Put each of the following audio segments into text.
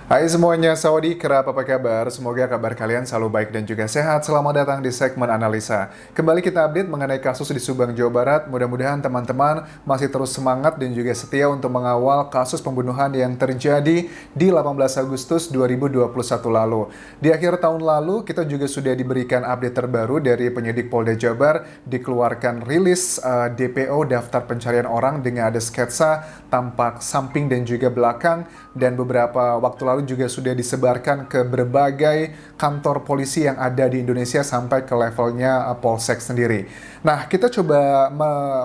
Hai semuanya, Sawadee kerap apa kabar? Semoga kabar kalian selalu baik dan juga sehat. Selamat datang di segmen analisa. Kembali kita update mengenai kasus di Subang, Jawa Barat. Mudah-mudahan teman-teman masih terus semangat dan juga setia untuk mengawal kasus pembunuhan yang terjadi di 18 Agustus 2021 lalu. Di akhir tahun lalu, kita juga sudah diberikan update terbaru dari penyidik Polda Jabar, dikeluarkan rilis DPO Daftar Pencarian Orang dengan ada sketsa tampak samping dan juga belakang, dan beberapa waktu lalu juga sudah disebarkan ke berbagai kantor polisi yang ada di Indonesia sampai ke levelnya Polsek sendiri. Nah, kita coba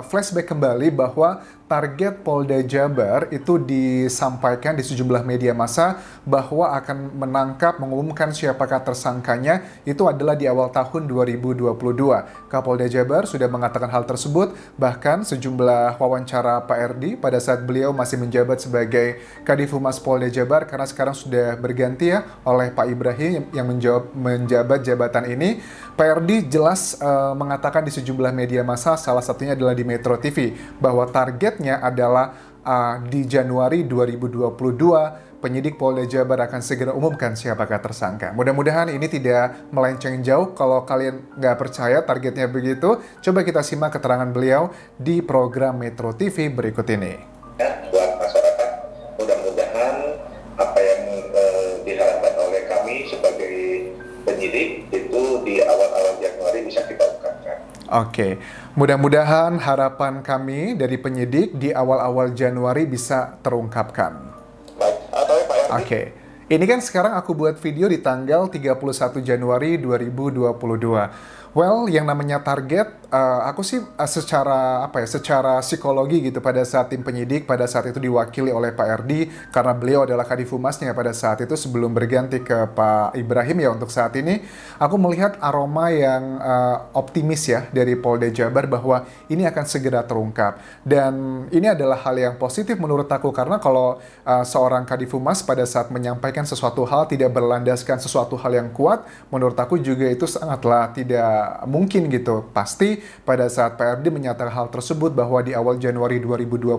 flashback kembali bahwa target Polda Jabar itu disampaikan di sejumlah media massa bahwa akan menangkap, mengumumkan siapakah tersangkanya itu adalah di awal tahun 2022. Kapolda Jabar sudah mengatakan hal tersebut, bahkan sejumlah wawancara Pak Erdi pada saat beliau masih menjabat sebagai Kadif Humas Polda Jabar, karena sekarang sudah berganti ya oleh Pak Ibrahim yang menjabat jabatan ini. Pak Erdi jelas mengatakan di sejumlah media massa, salah satunya adalah di Metro TV, bahwa targetnya adalah di Januari 2022 penyidik Polda Jabar akan segera umumkan siapakah tersangka. Mudah-mudahan ini tidak melenceng jauh. Kalau kalian nggak percaya targetnya begitu, coba kita simak keterangan beliau di program Metro TV berikut ini. Buat masyarakat, mudah-mudahan apa yang diharapkan oleh kami sebagai penyidik itu di awal-awal Januari bisa kita ungkapkan. Oke, mudah-mudahan harapan kami dari penyidik di awal-awal Januari bisa terungkapkan. Baik, atau Pak Erdi? Oke, ini kan sekarang aku buat video di tanggal 31 Januari 2022. Well, yang namanya target, aku sih secara psikologi gitu, pada saat tim penyidik pada saat itu diwakili oleh Pak Erdi, karena beliau adalah Kadif Humasnya pada saat itu sebelum berganti ke Pak Ibrahim ya untuk saat ini, aku melihat aroma yang optimis ya dari Polda Jabar bahwa ini akan segera terungkap. Dan ini adalah hal yang positif menurut aku, karena kalau seorang Kadif Humas pada saat menyampaikan sesuatu hal tidak berlandaskan sesuatu hal yang kuat, menurut aku juga itu sangatlah tidak mungkin gitu. Pasti pada saat Pak Erdi menyatakan hal tersebut bahwa di awal Januari 2022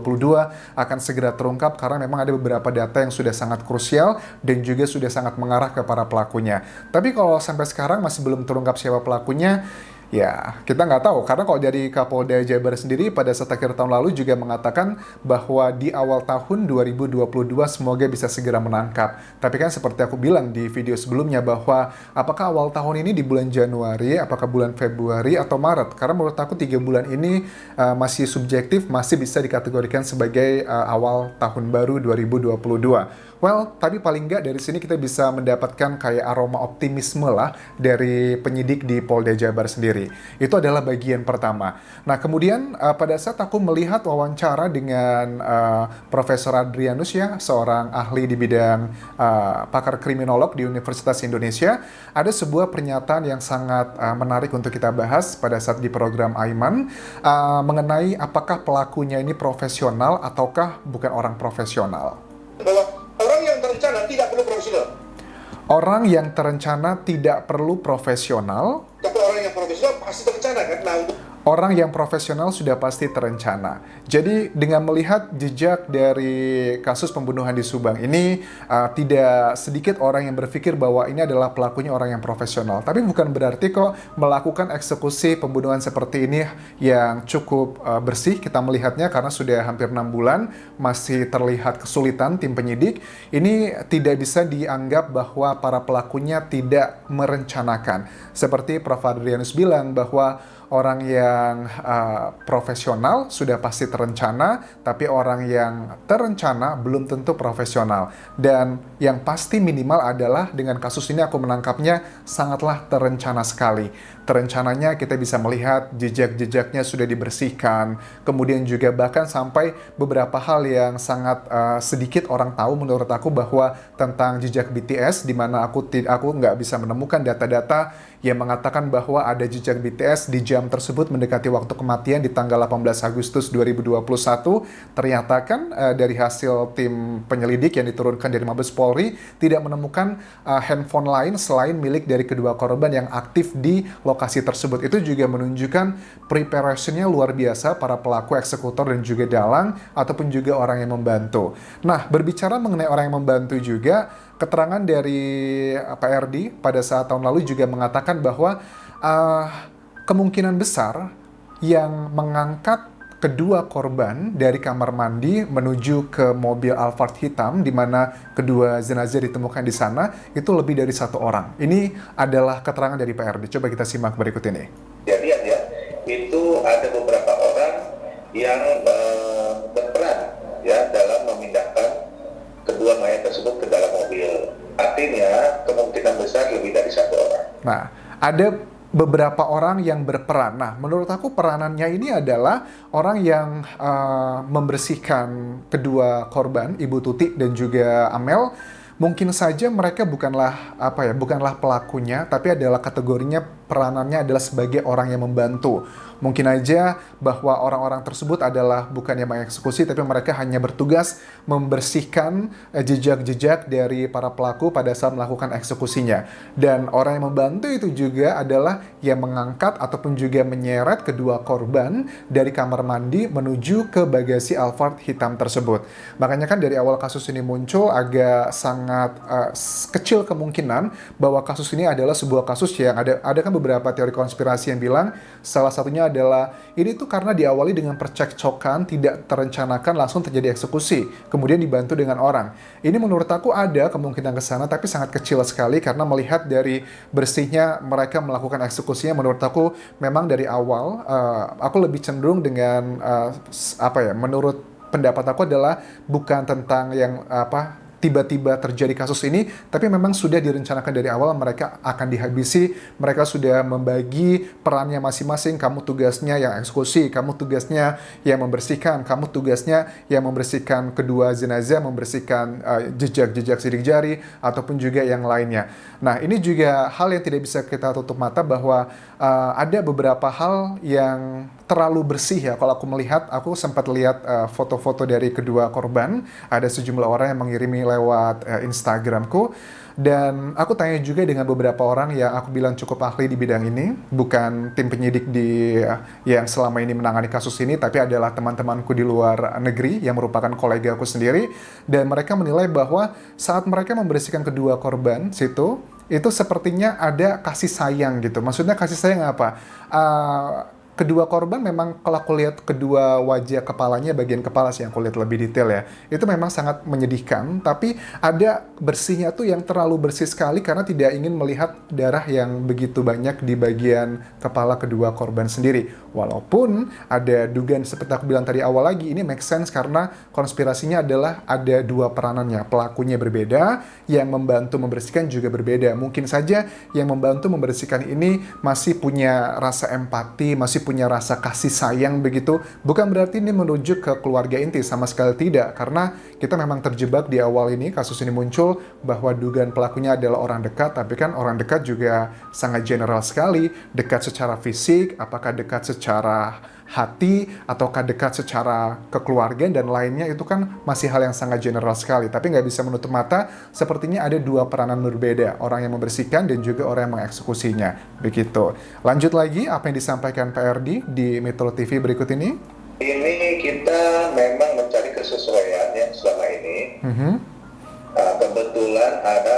akan segera terungkap, karena memang ada beberapa data yang sudah sangat krusial dan juga sudah sangat mengarah ke para pelakunya. Tapi kalau sampai sekarang masih belum terungkap siapa pelakunya, ya, kita nggak tahu, karena kalau dari Kapolda Jabar sendiri pada saat akhir tahun lalu juga mengatakan bahwa di awal tahun 2022 semoga bisa segera menangkap. Tapi kan seperti aku bilang di video sebelumnya bahwa apakah awal tahun ini di bulan Januari, apakah bulan Februari atau Maret? Karena menurut aku 3 bulan ini masih subjektif, masih bisa dikategorikan sebagai awal tahun baru 2022. Well, tapi paling nggak dari sini kita bisa mendapatkan kayak aroma optimisme lah dari penyidik di Polda Jabar sendiri. Itu adalah bagian pertama. Nah, kemudian pada saat aku melihat wawancara dengan Profesor Adrianus ya, seorang ahli di bidang pakar kriminolog di Universitas Indonesia, ada sebuah pernyataan yang sangat menarik untuk kita bahas pada saat di program Aiman, mengenai apakah pelakunya ini profesional ataukah bukan orang profesional. Bahwa orang yang terencana tidak perlu profesional. Orang yang terencana tidak perlu profesional. Tapi orang yang profesional pasti terencana kan? Nah, Orang yang profesional sudah pasti terencana. Jadi dengan melihat jejak dari kasus pembunuhan di Subang ini, tidak sedikit orang yang berpikir bahwa ini adalah pelakunya orang yang profesional. Tapi bukan berarti kok melakukan eksekusi pembunuhan seperti ini yang cukup bersih kita melihatnya, karena sudah hampir 6 bulan masih terlihat kesulitan tim penyidik. Ini tidak bisa dianggap bahwa para pelakunya tidak merencanakan. Seperti Prof. Adrianus bilang bahwa orang yang profesional sudah pasti terencana, tapi orang yang terencana belum tentu profesional. Dan yang pasti minimal adalah dengan kasus ini aku menangkapnya sangatlah terencana sekali. Terencananya kita bisa melihat jejak-jejaknya sudah dibersihkan, kemudian juga bahkan sampai beberapa hal yang sangat sedikit orang tahu menurut aku bahwa tentang jejak BTS, di mana aku nggak bisa menemukan data-data yang mengatakan bahwa ada jejak BTS di jam jam tersebut mendekati waktu kematian di tanggal 18 Agustus 2021, ternyata kan dari hasil tim penyelidik yang diturunkan dari Mabes Polri tidak menemukan handphone lain selain milik dari kedua korban yang aktif di lokasi tersebut. Itu juga menunjukkan preparation-nya luar biasa para pelaku, eksekutor, dan juga dalang ataupun juga orang yang membantu. Nah, berbicara mengenai orang yang membantu juga, keterangan dari PRD pada saat tahun lalu juga mengatakan bahwa kemungkinan besar yang mengangkat kedua korban dari kamar mandi menuju ke mobil Alphard hitam di mana kedua jenazah ditemukan di sana itu lebih dari satu orang. Ini adalah keterangan dari PRD. Coba kita simak berikut ini. Kejadian ya, itu ada beberapa orang yang berperan ya dalam memindahkan kedua mayat tersebut ke dalam mobil. Artinya kemungkinan besar lebih dari satu orang. Nah, ada beberapa orang yang berperan. Nah, menurut aku peranannya ini adalah orang yang membersihkan kedua korban, Ibu Tuti dan juga Amel. Mungkin saja mereka bukanlah bukanlah pelakunya, tapi adalah kategorinya peranannya adalah sebagai orang yang membantu. Mungkin aja bahwa orang-orang tersebut adalah bukan yang mengeksekusi, tapi mereka hanya bertugas membersihkan jejak-jejak dari para pelaku pada saat melakukan eksekusinya. Dan orang yang membantu itu juga adalah yang mengangkat ataupun juga menyeret kedua korban dari kamar mandi menuju ke bagasi Alphard hitam tersebut. Makanya kan dari awal kasus ini muncul agak sangat kecil kemungkinan bahwa kasus ini adalah sebuah kasus yang ada kan beberapa teori konspirasi yang bilang salah satunya adalah ini tuh karena diawali dengan percekcokan, tidak terencanakan, langsung terjadi eksekusi, kemudian dibantu dengan orang. Ini menurut aku ada kemungkinan ke sana, tapi sangat kecil sekali karena melihat dari bersihnya mereka melakukan eksekusinya, menurut aku memang dari awal aku lebih cenderung dengan menurut pendapat aku adalah bukan tentang yang tiba-tiba terjadi kasus ini, tapi memang sudah direncanakan dari awal mereka akan dihabisi, mereka sudah membagi perannya masing-masing, kamu tugasnya yang eksekusi, kamu tugasnya yang membersihkan, kamu tugasnya yang membersihkan kedua jenazah, membersihkan jejak-jejak sidik jari, ataupun juga yang lainnya. Nah, ini juga hal yang tidak bisa kita tutup mata bahwa ada beberapa hal yang terlalu bersih ya. Kalau aku melihat, aku sempat lihat foto-foto dari kedua korban, ada sejumlah orang yang mengirimi lewat Instagramku, dan aku tanya juga dengan beberapa orang yang aku bilang cukup ahli di bidang ini, bukan tim penyidik yang selama ini menangani kasus ini, tapi adalah teman-temanku di luar negeri yang merupakan kolega aku sendiri, dan mereka menilai bahwa saat mereka membersihkan kedua korban itu sepertinya ada kasih sayang gitu. Maksudnya kasih sayang apa? Kedua korban memang kalau aku lihat kedua wajah kepalanya, bagian kepala sih yang aku lihat lebih detail ya, itu memang sangat menyedihkan, tapi ada bersihnya tuh yang terlalu bersih sekali karena tidak ingin melihat darah yang begitu banyak di bagian kepala kedua korban sendiri. Walaupun ada dugaan seperti aku bilang tadi awal lagi, ini make sense karena konspirasinya adalah ada dua peranannya, pelakunya berbeda, yang membantu membersihkan juga berbeda. Mungkin saja yang membantu membersihkan ini masih punya rasa empati, masih punya rasa kasih sayang begitu. Bukan berarti ini menuju ke keluarga inti, sama sekali tidak, karena kita memang terjebak di awal ini kasus ini muncul bahwa dugaan pelakunya adalah orang dekat, tapi kan orang dekat juga sangat general sekali, dekat secara fisik, apakah dekat secara hati, ataukah dekat secara kekeluargaan dan lainnya, itu kan masih hal yang sangat general sekali. Tapi nggak bisa menutup mata, sepertinya ada dua peranan berbeda, orang yang membersihkan dan juga orang yang mengeksekusinya. Begitu. Lanjut lagi, apa yang disampaikan PRD di Metro TV berikut ini? Ini kita memang mencari kesesuaian ya selama ini. Kebetulan ada...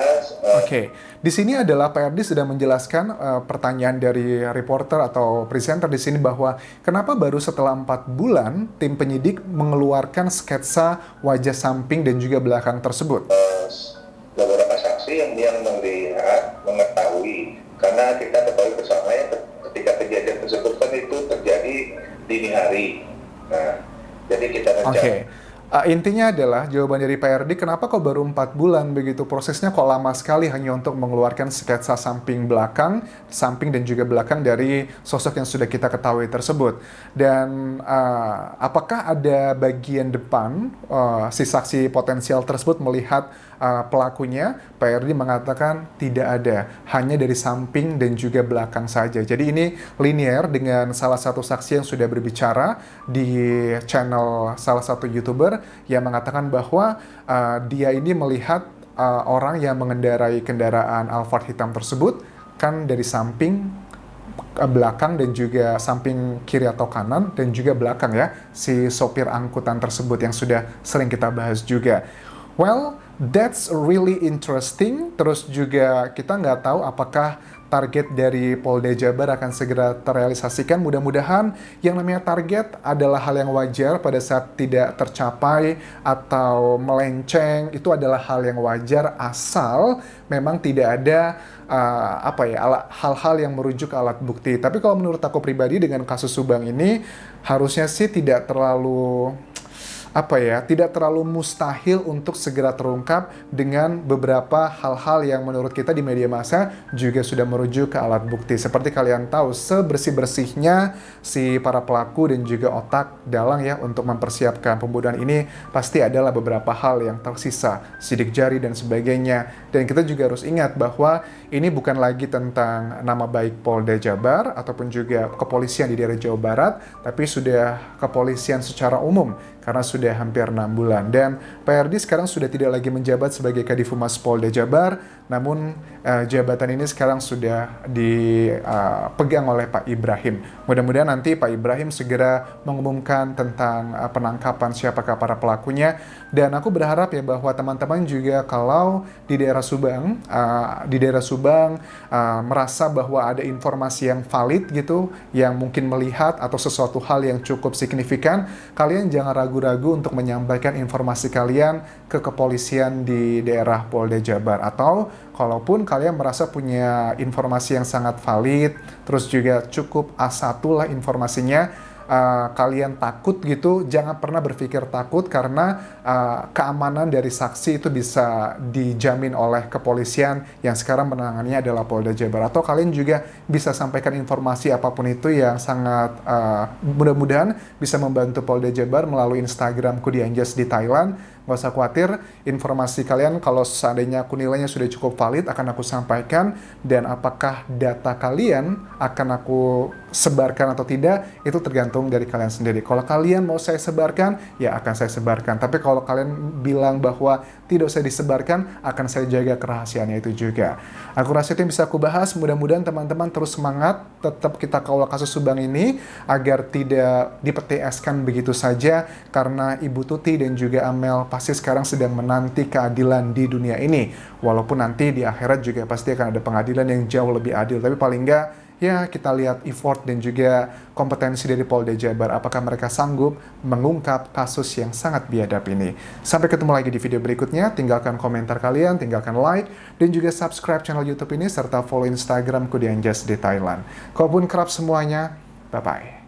Oke. Di sini adalah PRD sedang menjelaskan pertanyaan dari reporter atau presenter di sini bahwa kenapa baru setelah 4 bulan tim penyidik mengeluarkan sketsa wajah samping dan juga belakang tersebut. Beberapa saksi yang melihat, mengetahui, karena kita ketahui bersama ya ketika kejadian tersebut kan itu terjadi dini hari. Nah, jadi kita rencana. Intinya adalah jawaban dari PRD, kenapa kok baru 4 bulan begitu? Prosesnya kok lama sekali hanya untuk mengeluarkan sketsa samping dan juga belakang dari sosok yang sudah kita ketahui tersebut. Dan apakah ada bagian depan si saksi potensial tersebut melihat pelakunya, Pak RD mengatakan tidak ada, hanya dari samping dan juga belakang saja. Jadi ini linear dengan salah satu saksi yang sudah berbicara di channel salah satu YouTuber yang mengatakan bahwa dia ini melihat orang yang mengendarai kendaraan Alphard hitam tersebut kan dari samping, belakang, dan juga samping kiri atau kanan, dan juga belakang ya, si sopir angkutan tersebut yang sudah sering kita bahas juga. Well, that's really interesting. Terus juga kita nggak tahu apakah target dari Polda Jabar akan segera terrealisasikan. Mudah-mudahan yang namanya target adalah hal yang wajar pada saat tidak tercapai atau melenceng. Itu adalah hal yang wajar asal memang tidak ada hal-hal yang merujuk ke alat bukti. Tapi kalau menurut aku pribadi dengan kasus Subang ini harusnya sih tidak terlalu tidak terlalu mustahil untuk segera terungkap dengan beberapa hal-hal yang menurut kita di media massa juga sudah merujuk ke alat bukti. Seperti kalian tahu, sebersih-bersihnya si para pelaku dan juga otak dalang ya untuk mempersiapkan pembunuhan ini, pasti adalah beberapa hal yang tersisa, sidik jari dan sebagainya. Dan kita juga harus ingat bahwa ini bukan lagi tentang nama baik Polda Jabar ataupun juga kepolisian di daerah Jawa Barat, tapi sudah kepolisian secara umum karena sudah hampir 6 bulan. Dan Pak RD sekarang sudah tidak lagi menjabat sebagai Kadifumas Polda Jabar, namun jabatan ini sekarang sudah dipegang oleh Pak Ibrahim. Mudah-mudahan nanti Pak Ibrahim segera mengumumkan tentang penangkapan siapakah para pelakunya. Dan aku berharap ya bahwa teman-teman juga kalau di daerah Subang merasa bahwa ada informasi yang valid gitu, yang mungkin melihat atau sesuatu hal yang cukup signifikan, kalian jangan ragu-ragu untuk menyampaikan informasi kalian ke kepolisian di daerah Polda Jabar. Atau kalaupun kalian merasa punya informasi yang sangat valid, terus juga cukup A1 lah informasinya, kalian takut gitu, jangan pernah berpikir takut karena keamanan dari saksi itu bisa dijamin oleh kepolisian yang sekarang menangannya adalah Polda Jabar. Atau kalian juga bisa sampaikan informasi apapun itu yang sangat mudah-mudahan bisa membantu Polda Jabar melalui Instagram Kudianjas di Thailand. Gak usah khawatir, informasi kalian kalau seandainya aku nilainya sudah cukup valid akan aku sampaikan, dan apakah data kalian akan aku sebarkan atau tidak itu tergantung dari kalian sendiri. Kalau kalian mau saya sebarkan, ya akan saya sebarkan. Tapi kalau kalian bilang bahwa tidak usah disebarkan, akan saya jaga kerahasiaannya itu juga. Aku rasa itu yang bisa aku bahas. Mudah-mudahan teman-teman terus semangat, tetap kita kawal kasus Subang ini agar tidak dipetieskan begitu saja, karena Ibu Tuti dan juga Amel pasti sekarang sedang menanti keadilan di dunia ini. Walaupun nanti di akhirat juga pasti akan ada pengadilan yang jauh lebih adil. Tapi paling enggak, ya kita lihat effort dan juga kompetensi dari Polda Jabar. Apakah mereka sanggup mengungkap kasus yang sangat biadab ini. Sampai ketemu lagi di video berikutnya. Tinggalkan komentar kalian, tinggalkan like, dan juga subscribe channel YouTube ini, serta follow Instagram Kudianjas di Thailand. Kalaupun kerap semuanya, bye-bye.